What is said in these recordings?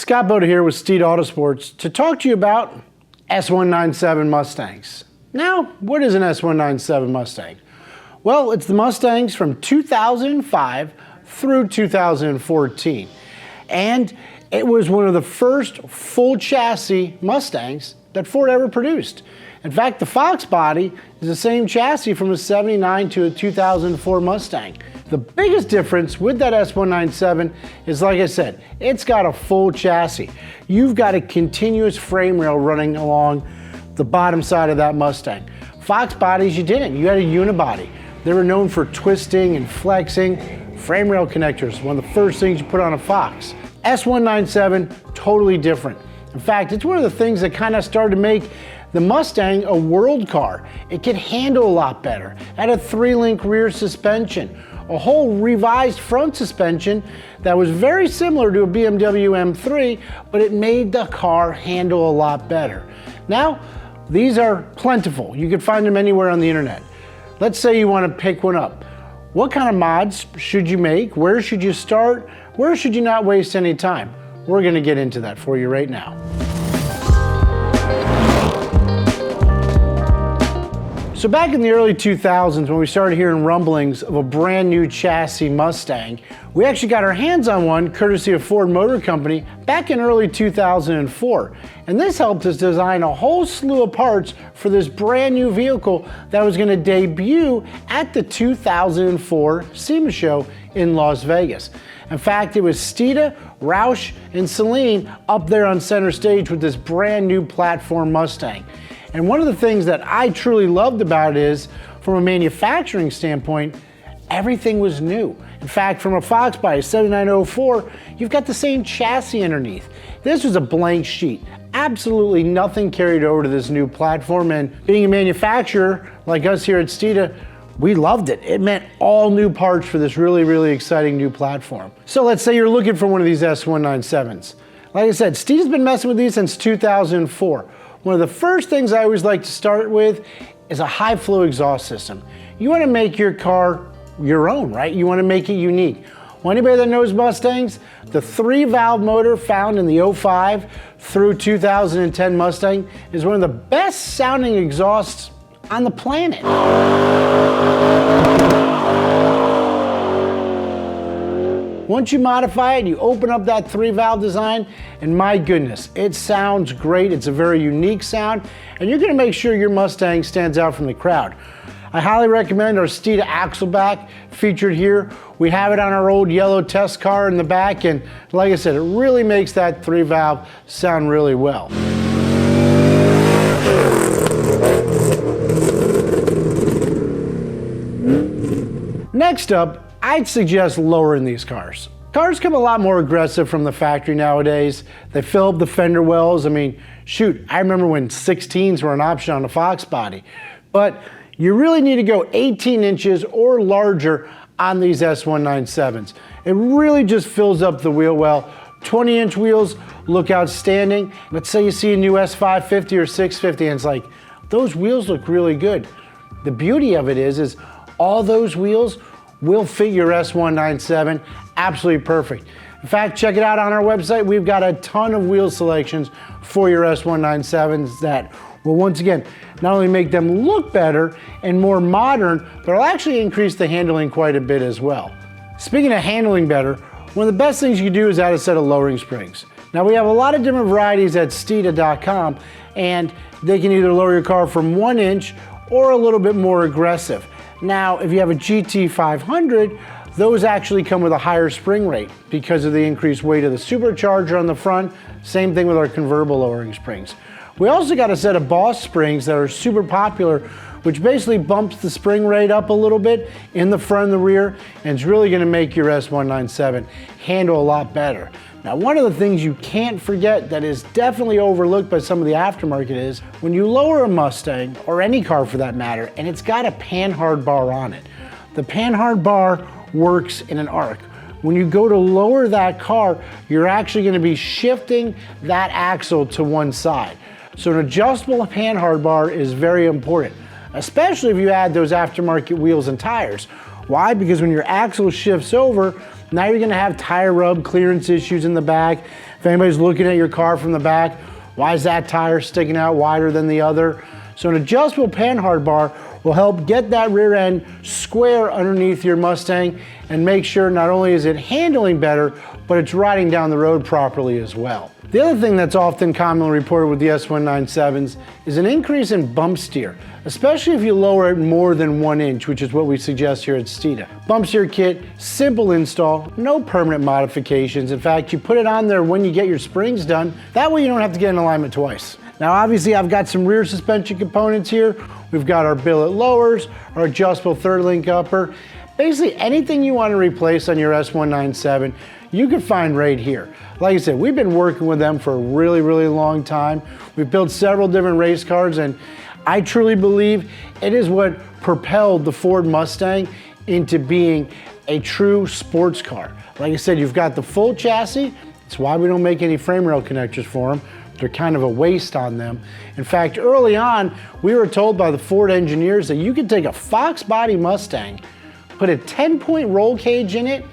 Scott Boda here with Steeda Autosports to talk to you about S197 Mustangs. Now, what is an S197 Mustang? Well, it's the Mustangs from 2005 through 2014. And it was one of the first full chassis Mustangs that Ford ever produced. In fact, the Fox body is the same chassis from a 79 to a 2004 Mustang. The biggest difference with that S197 is, like I said, it's got a full chassis. You've got a continuous frame rail running along the bottom side of that Mustang. Fox bodies, you didn't. You had a unibody. They were known for twisting and flexing. Frame rail connectors, one of the first things you put on a Fox. S197, totally different. In fact, it's one of the things that kind of started to make the Mustang a world car. It could handle a lot better. It had a 3-link rear suspension, a whole revised front suspension that was very similar to a BMW M3, but it made the car handle a lot better. Now, these are plentiful. You can find them anywhere on the internet. Let's say you want to pick one up. What kind of mods should you make? Where should you start? Where should you not waste any time? We're going to get into that for you right now. So back in the early 2000s, when we started hearing rumblings of a brand new chassis Mustang, we actually got our hands on one courtesy of Ford Motor Company back in early 2004. And this helped us design a whole slew of parts for this brand new vehicle that was going to debut at the 2004 SEMA show in Las Vegas. In fact, it was Steeda, Roush, and Celine up there on center stage with this brand new platform Mustang. And one of the things that I truly loved about it is, from a manufacturing standpoint, everything was new. In fact, from a Fox body 7904, you've got the same chassis underneath. This was a blank sheet. Absolutely nothing carried over to this new platform, and being a manufacturer like us here at Steeda, we loved it. It meant all new parts for this really, really exciting new platform. So let's say you're looking for one of these S197s. Like I said, Steeda's been messing with these since 2004. One of the first things I always like to start with is a high flow exhaust system. You want to make your car your own, right? You want to make it unique. Well, anybody that knows Mustangs, the 3-valve motor found in the 05 through 2010 Mustang is one of the best sounding exhausts on the planet. Once you modify it, you open up that 3-valve design, and my goodness, it sounds great. It's a very unique sound, and you're gonna make sure your Mustang stands out from the crowd. I highly recommend our Steeda Axleback featured here. We have it on our old yellow test car in the back, and like I said, it really makes that 3-valve sound really well. Next up, I'd suggest lowering these cars. Cars come a lot more aggressive from the factory nowadays. They fill up the fender wells. I mean, shoot, I remember when 16s were an option on a Fox body. But you really need to go 18 inches or larger on these S197s. It really just fills up the wheel well. 20-inch wheels look outstanding. Let's say you see a new S550 or 650 and it's like, those wheels look really good. The beauty of it is all those wheels will fit your S197 absolutely perfect. In fact, check it out on our website. We've got a ton of wheel selections for your S197s that will once again not only make them look better and more modern, but it'll actually increase the handling quite a bit as well. Speaking of handling better, one of the best things you can do is add a set of lowering springs. Now, we have a lot of different varieties at Steeda.com, and they can either lower your car from 1 inch or a little bit more aggressive. Now, if you have a GT500, those actually come with a higher spring rate because of the increased weight of the supercharger on the front. Same thing with our convertible lowering springs. We also got a set of Boss springs that are super popular, which basically bumps the spring rate up a little bit in the front and the rear, and it's really gonna make your S197 handle a lot better. Now, one of the things you can't forget that is definitely overlooked by some of the aftermarket is when you lower a Mustang, or any car for that matter, and it's got a panhard bar on it. The panhard bar works in an arc. When you go to lower that car, you're actually going to be shifting that axle to one side. So an adjustable panhard bar is very important, especially if you add those aftermarket wheels and tires. Why? Because when your axle shifts over, now you're going to have tire rub clearance issues in the back. In If anybody's looking at your car from the back, why is that tire sticking out wider than the other? So an adjustable panhard bar will help get that rear end square underneath your Mustang and make sure not only is it handling better, but it's riding down the road properly as well. The other thing that's often commonly reported with the S197s is an increase in bump steer, especially if you lower it more than 1 inch, which is what we suggest here at Steeda. Bump steer kit, simple install, no permanent modifications. In fact, you put it on there when you get your springs done. That way you don't have to get in alignment twice. Now obviously I've got some rear suspension components here. We've got our billet lowers, our adjustable third link upper. Basically anything you want to replace on your S197, you can find right here. Like I said, we've been working with them for a really, really long time. We've built several different race cars, and I truly believe it is what propelled the Ford Mustang into being a true sports car. Like I said, you've got the full chassis. That's why we don't make any frame rail connectors for them. They're kind of a waste on them. In fact, early on, we were told by the Ford engineers that you could take a Fox body Mustang, put a 10-point roll cage in it,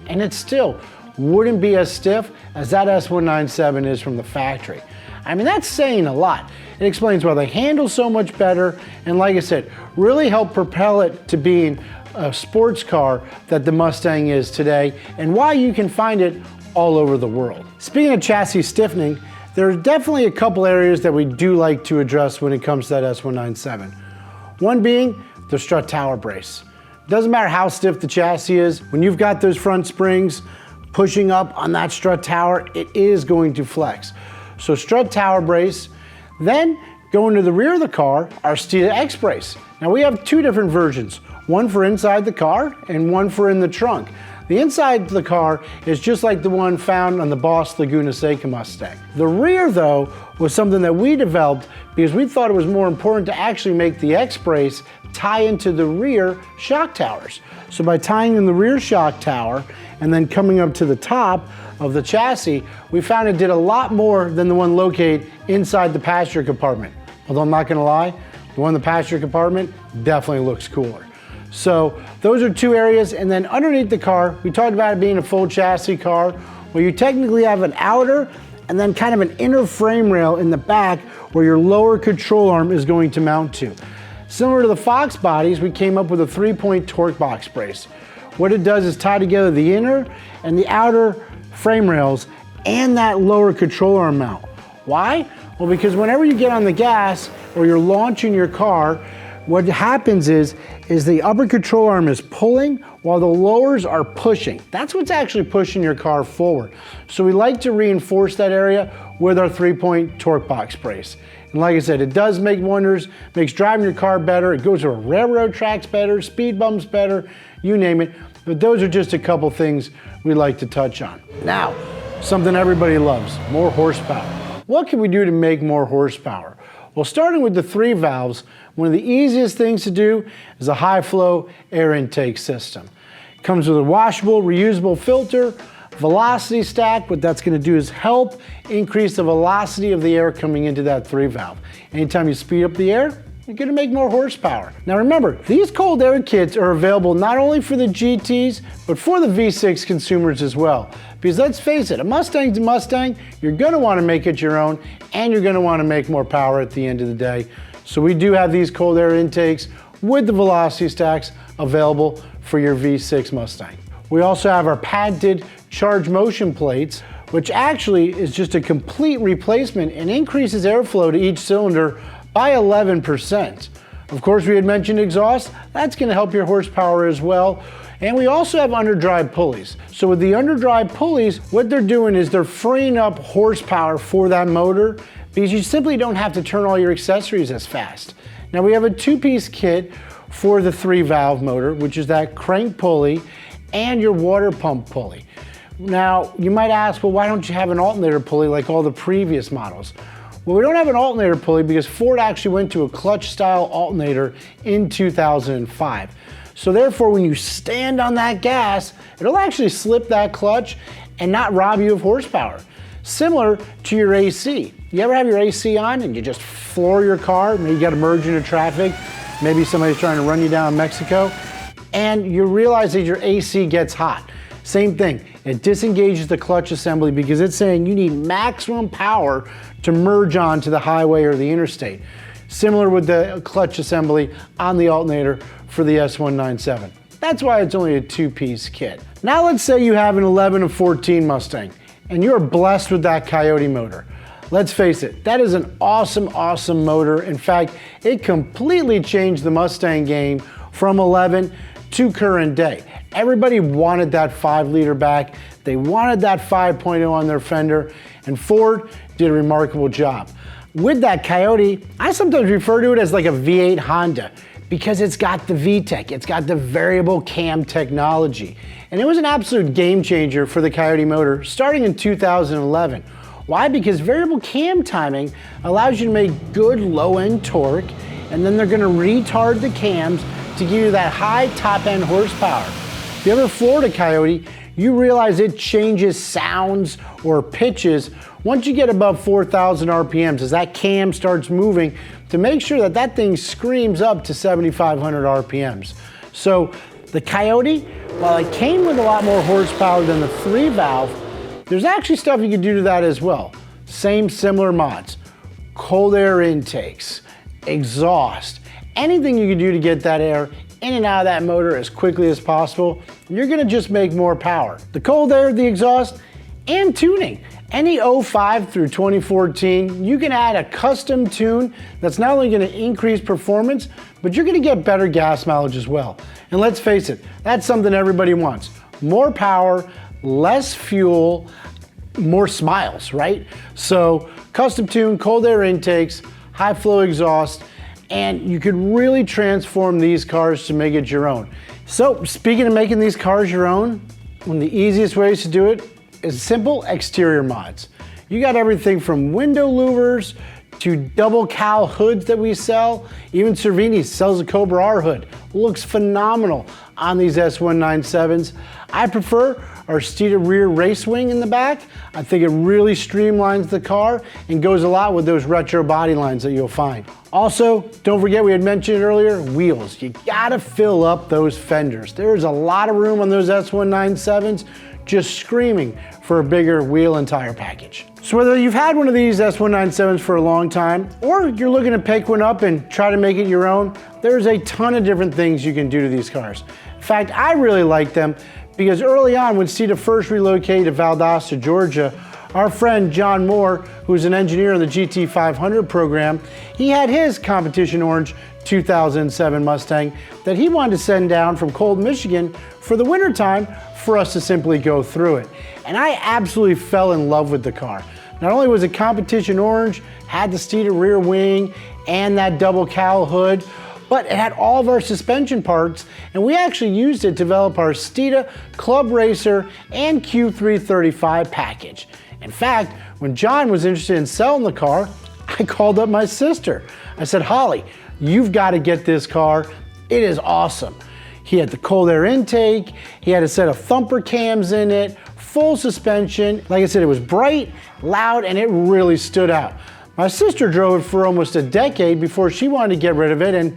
and it still wouldn't be as stiff as that S197 is from the factory. I mean, that's saying a lot. It explains why they handle so much better, and like I said, really help propel it to being a sports car that the Mustang is today, and why you can find it all over the world. Speaking of chassis stiffening, there's definitely a couple areas that we do like to address when it comes to that S197. One being the strut tower brace. Doesn't matter how stiff the chassis is, when you've got those front springs pushing up on that strut tower, it is going to flex. So strut tower brace, then going to the rear of the car, our Steeda X brace. Now we have two different versions, one for inside the car and one for in the trunk. The inside of the car is just like the one found on the Boss Laguna Seca Mustang. The rear though was something that we developed because we thought it was more important to actually make the X brace tie into the rear shock towers. So by tying in the rear shock tower and then coming up to the top of the chassis, we found it did a lot more than the one located inside the passenger compartment. Although I'm not gonna lie, the one in the passenger compartment definitely looks cooler. So those are two areas, and then underneath the car, we talked about it being a full chassis car, where you technically have an outer and then kind of an inner frame rail in the back where your lower control arm is going to mount to. Similar to the Fox bodies, we came up with a 3-point torque box brace. What it does is tie together the inner and the outer frame rails and that lower control arm mount. Why? Well, because whenever you get on the gas or you're launching your car, what happens is the upper control arm is pulling while the lowers are pushing. That's what's actually pushing your car forward. So we like to reinforce that area with our 3-point torque box brace. And like I said, it does make wonders, makes driving your car better. It goes over railroad tracks better, speed bumps better, you name it. But those are just a couple things we like to touch on. Now, something everybody loves, more horsepower. What can we do to make more horsepower? Well, starting with the 3 valves, one of the easiest things to do is a high flow air intake system. It comes with a washable, reusable filter, velocity stack. What that's going to do is help increase the velocity of the air coming into that 3 valve. Anytime you speed up the air, you're going to make more horsepower. Now remember, these cold air kits are available not only for the GTs, but for the V6 consumers as well. Because let's face it, a Mustang's a Mustang, you're going to want to make it your own, and you're going to want to make more power at the end of the day. So we do have these cold air intakes with the velocity stacks available for your V6 Mustang. We also have our patented charge motion plates, which actually is just a complete replacement and increases airflow to each cylinder by 11%. Of course, we had mentioned exhaust. That's going to help your horsepower as well. And we also have underdrive pulleys. So with the underdrive pulleys, what they're doing is they're freeing up horsepower for that motor because you simply don't have to turn all your accessories as fast. Now we have a 2-piece kit for the 3-valve motor, which is that crank pulley and your water pump pulley. Now you might ask, well, why don't you have an alternator pulley like all the previous models? Well, we don't have an alternator pulley because Ford actually went to a clutch style alternator in 2005. So therefore, when you stand on that gas, it'll actually slip that clutch and not rob you of horsepower. Similar to your AC. You ever have your AC on and you just floor your car? Maybe you got to merge into traffic. Maybe somebody's trying to run you down in Mexico. And you realize that your AC gets hot. Same thing, it disengages the clutch assembly because it's saying you need maximum power to merge onto the highway or the interstate. Similar with the clutch assembly on the alternator for the S197. That's why it's only a two-piece kit. Now let's say you have an 11 and 14 Mustang and you're blessed with that Coyote motor. Let's face it, that is an awesome, awesome motor. In fact, it completely changed the Mustang game from 11 to current day. Everybody wanted that 5-liter back. They wanted that 5.0 on their fender, and Ford did a remarkable job. With that Coyote, I sometimes refer to it as like a V8 Honda because it's got the VTEC, it's got the variable cam technology. And it was an absolute game changer for the Coyote motor starting in 2011. Why? Because variable cam timing allows you to make good low-end torque, and then they're gonna retard the cams to give you that high top-end horsepower. If you ever floored a Coyote, you realize it changes sounds or pitches once you get above 4,000 RPMs as that cam starts moving to make sure that that thing screams up to 7,500 RPMs. So the Coyote, while it came with a lot more horsepower than the 3-valve, there's actually stuff you can do to that as well. Similar mods, cold air intakes, exhaust, anything you can do to get that air in and out of that motor as quickly as possible, you're gonna just make more power. The cold air, the exhaust, and tuning. Any 05 through 2014, you can add a custom tune that's not only gonna increase performance, but you're gonna get better gas mileage as well. And let's face it, that's something everybody wants. More power, less fuel, more smiles, right? So custom tune, cold air intakes, high flow exhaust, and you could really transform these cars to make it your own. So speaking of making these cars your own, one of the easiest ways to do it is simple exterior mods. You got everything from window louvers to double cowl hoods that we sell. Even Cervini sells a Cobra R hood. Looks phenomenal on these S197s. I prefer our Steeda rear race wing in the back. I think it really streamlines the car and goes a lot with those retro body lines that you'll find. Also, don't forget we had mentioned earlier, wheels. You gotta fill up those fenders. There's a lot of room on those S197s, just screaming for a bigger wheel and tire package. So whether you've had one of these S197s for a long time, or you're looking to pick one up and try to make it your own, there's a ton of different things you can do to these cars. In fact, I really like them because early on when Steeda first relocated to Valdosta, Georgia, our friend John Moore, who's an engineer in the GT500 program, he had his competition orange 2007 Mustang that he wanted to send down from cold Michigan for the wintertime for us to simply go through it. And I absolutely fell in love with the car. Not only was it competition orange, had the Steeda rear wing and that double cowl hood, but it had all of our suspension parts, and we actually used it to develop our Steeda Club Racer and Q335 package. In fact, when John was interested in selling the car, I called up my sister. I said, Holly, you've got to get this car. It is awesome. He had the cold air intake, he had a set of thumper cams in it, full suspension. Like I said, it was bright, loud, and it really stood out. My sister drove it for almost a decade before she wanted to get rid of it, and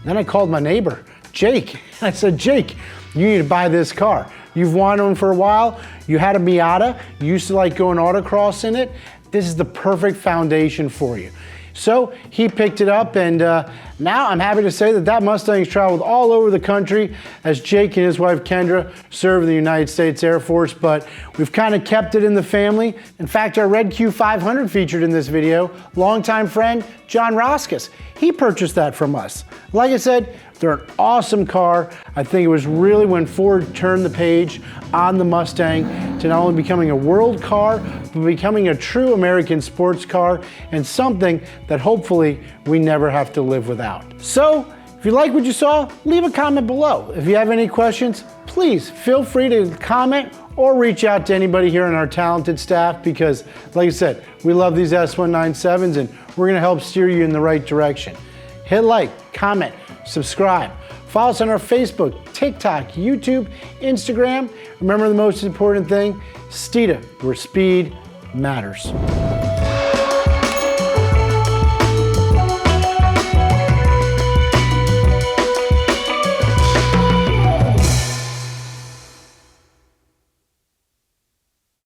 then I called my neighbor, Jake. I said, Jake, you need to buy this car. You've wanted one for a while. You had a Miata. You used to like going autocross in it. This is the perfect foundation for you. So he picked it up, and now I'm happy to say that that Mustang's traveled all over the country as Jake and his wife Kendra serve in the United States Air Force, but we've kind of kept it in the family. In fact, our red Q500 featured in this video, longtime friend John Roskus, he purchased that from us. Like I said, they're an awesome car. I think it was really when Ford turned the page on the Mustang to not only becoming a world car, but becoming a true American sports car and something that hopefully we never have to live without. So, if you like what you saw, leave a comment below. If you have any questions, please feel free to comment or reach out to anybody here on our talented staff because, like I said, we love these S197s and we're gonna help steer you in the right direction. Hit like, comment, subscribe. Follow us on our Facebook, TikTok, YouTube, Instagram. Remember the most important thing, Steeda, where speed matters.